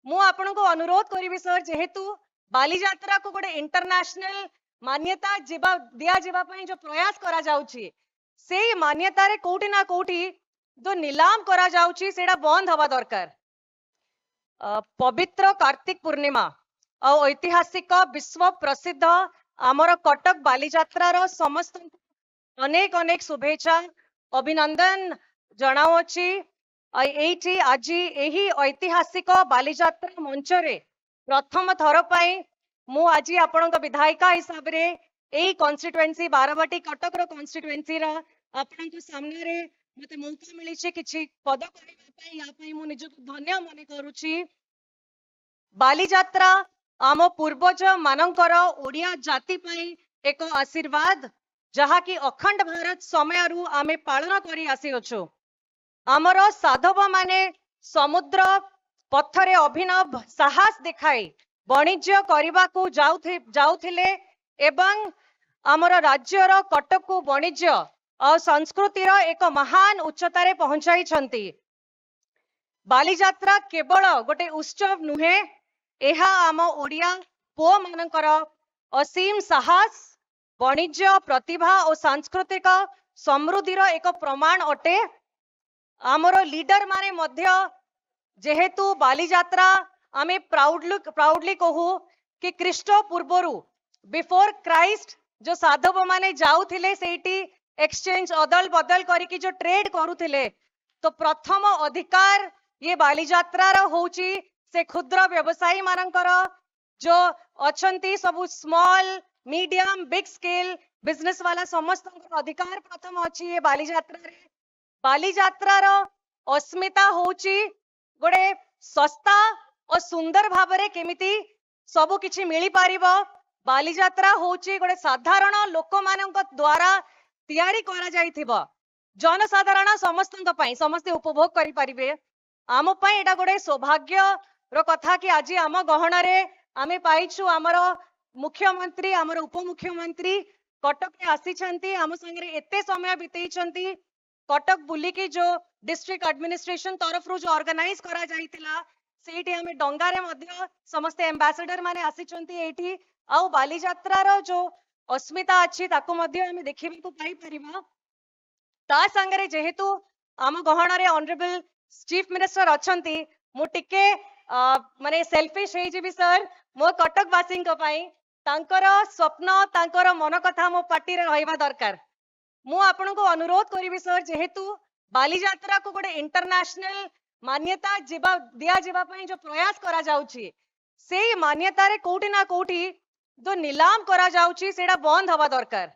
मु आपण को अनुरोध करी सर जेहेतु बालीजात्रा को गोटे इंटरनेशनल मान्यता दिया जो प्रयास करा जाउची से मान्यता रे कोठी ना कोठी जो नीलाम करा जाउची सेडा बंद हवा दरकार। पवित्र कार्तिक पूर्णिमा और ऐतिहासिक विश्व प्रसिद्ध आमर कटक बालीजात्रा रो समस्त अनेक अनेक शुभेच्छा अभिनंदन जनावछि। एठी आज एही ऐतिहासिक बालीजात्रा मंच रे प्रथम थर पई मु आज आपनक विधायिका हिसाब रे एही कॉन्स्टिट्युएंसी बारवाटी कटक रो कॉन्स्टिट्युएंसी रा आपनक सामने रे मते मौका मिली छे किछि पद करबा पई या पई मु निजको धन्य मने करूछि। बालीजात्रा आम पूर्वज मानकर ओडिया जाति पई एक आशीर्वाद जहा कि अखंड भारत समय रु आमे पालन करी आसी अछु। आमर साधव माने समुद्र पथरे अभिनव साहस दिखाई वाणिज्य करबा को जाउथिले एवं आमर राज्यर कटक को वाणिज्य और संस्कृतिर एक महान उच्चतारे पहुंचाई छंती। बालीजात्रा केवल गोटे उत्सव नुहे, एहा आम ओडिया पुओ मानकर असीम साहस वाणिज्य प्रतिभा और सांस्कृतिक समृद्धिर एक प्रमाण अटे। आमर लीडर माने मध्य जेहेतु बालीजात्रा आमे प्राउडली कहू कि ख्रीष्ट पूर्वरु बिफोर क्राइस्ट जो साधव माने जाउथिले सेठी एक्सचेंज अदल बदल करिकी जो ट्रेड करुथिले तो प्रथम अधिकार ये बालीजात्रा रो होची से क्षुद्र व्यवसायी मानकर जो अछंती सब small medium big scale business वाला समस्त अधिकार प्रथम अछि ये बालीजात्रा रे। बालीजात्रा रो अस्मिता होची गोटे सस्ता और सुंदर भावरे केमिति सबु किछि मिली पारिबो। बालीजात्रा होची गोटे साधारण लोक मानक द्वारा तैयारी करा जाइथिबो, जनसाधारण समस्तक पई समस्त उपभोग करि परिबे। आम पई एटा गोटे सौभाग्य रो कथा कि आज आम गहना रे आमे पाइछु आमर मुख्यमंत्री आमर उपमुख्यमंत्री कटक रे आसी छंती, आम संगे एते समय बितेई छंती। कटक बुली की जो डिस्ट्रिक्ट एडमिनिस्ट्रेशन तरफ रो जो ऑर्गेनाइज करा जाइतिला सेठी हमें डंगा रे मध्य समस्त एम्बेसडर माने आसी छंती एठी आउ बालीजात्रा रो जो अस्मिता अछि ताको मध्य हमें देखिबा को पाई परिबा। ता संगे जेहेतु आम गहना रे ऑनरेबल चीफ मिनिस्टर अछंती मु टिके माने सेल्फिश हे जिबी सर मो कटक वासी को पाई तांकर स्वप्न तांकर मन कथा मो पार्टी रे रहइबा दरकार। मु आपण को अनुरोध करी सर जेहेतु बालीजात्रा को गोटे इंटरनेशनल मान्यता दिया जो प्रयास करा जाउची से मान्यता रे कोठी ना कोठी जो नीलाम करा जाउची सेडा बंद हवा दरकार।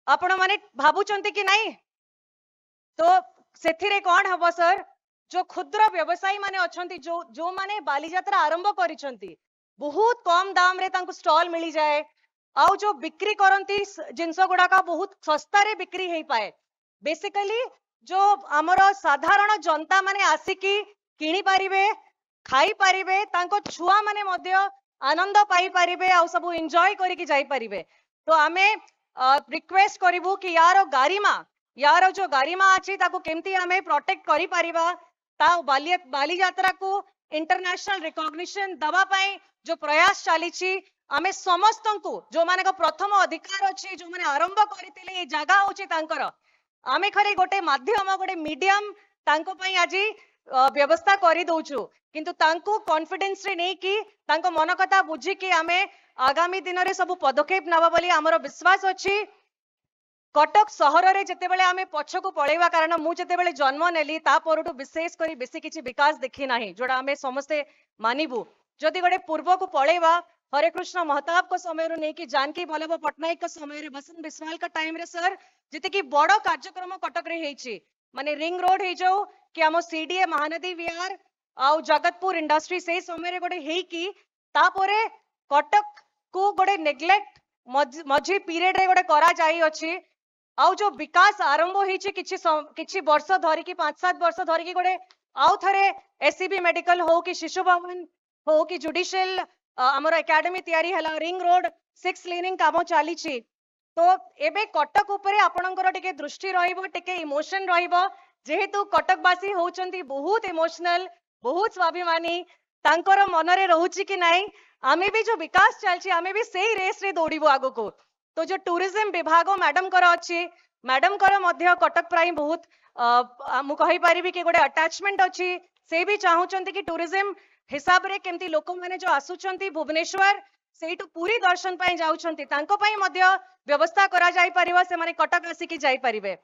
आपण माने भाबुचंती कि नहीं तो सेथिरे कोन हबो सर जो क्षुद्र व्यवसायी माने अछंती जो माने बालीजात्रा आरंभ करिसंती बहुत कम दाम रे तांको स्टॉल मिली जाए आउ जो बिक्री करंती जिनस गुडा का बहुत सस्ता रे बिक्री हेई पाए। बेसिकली जो आमर साधारण जनता माने आसिकी किनी पारिबे खाई पारिबे तांको छुआ माने मध्य आनंद पाई पारिबे आउ सब एंजॉय करिकी जाई पारिबे। तो आमे रिक्वेस्ट करिवु कि यार जो गारिमा अछि ताको केमती आमे प्रोटेक्ट करि पारिबा ता बालीजात्रा को इंटरनेशनल रिकॉग्निशन दवा पाई जो प्रयास चली आमे समस्तंकु जो माने को प्रथम अधिकार अछि जो माने आरंभ करितिले ए जागा होछि तांकर आमे खरे गोटे माध्यम गोटे मीडियम तांको पई आजी व्यवस्था करी दउछु किंतु तांको कॉन्फिडेंस रे नै कि तांको मन कथा बुझी कि आमे आगामी दिन रे सब पदक्षेप नबा बोली हमरो विश्वास अछि। कटक सहर रे जते बेले आमे पछको पळेवा कारण मु जते बेले जन्म नेली ता परटु विशेष करी बेसी किछि विकास देखि नाही जोडा आमे समस्ते मानिबु। जदि गोटे पूर्व को पळेवा हरे कृष्ण महताब को समय रो नै कि जानकी वल्लभ पटनायक को समय रे बसंत बिस्वाल का टाइम रे सर जते कि बड़ कार्यक्रम कटक रे हेछि माने रिंग रोड हे जाऊ कि हम सीडीए महानदी विहार आउ जगतपुर इंडस्ट्री से समय रे गोटे हेई कि तापरे कटक को गोटे नेग्लेक्ट मझी पीरियड रे गोटे करा जाई अछि आउ जो विकास आरंभ होइछि किछि वर्ष धरि कि 5-7 वर्ष धरि कि गोटे आउ थरे एससीबी मेडिकल हो कि शिशु भवन हो कि जुडिशियल हमर एकेडमी तयारी हला रिंग रोड 6 लेनिंग काम चली छी। तो एबे कटक ऊपर आपणकर टिके दृष्टि रहिबो टिके इमोशन रहिबो जेहेतु कटकवासी होउचंती बहुत इमोशनल बहुत स्वाभिमानी तांकर मनरे रहुची कि नहीं आमे भी जो विकास चलछि आमे भी सेही रेस रे दौड़िबो आगो को। तो जो टूरिज्म विभाग मैडम कर अछि मैडम कर मध्य कटक प्राय बहुत मु कहि परिबि कि गोटे अटैचमेंट अछि से भी चाहूचंती कि टूरिज्म हिसाब रे केमती लोक माने जो आसुचंती भुवनेश्वर सेठू पूरी दर्शन पाई जाउछंती तांको पाई मध्य व्यवस्था करा जाई परिबो से माने कटक आसी कि जाई परिबे।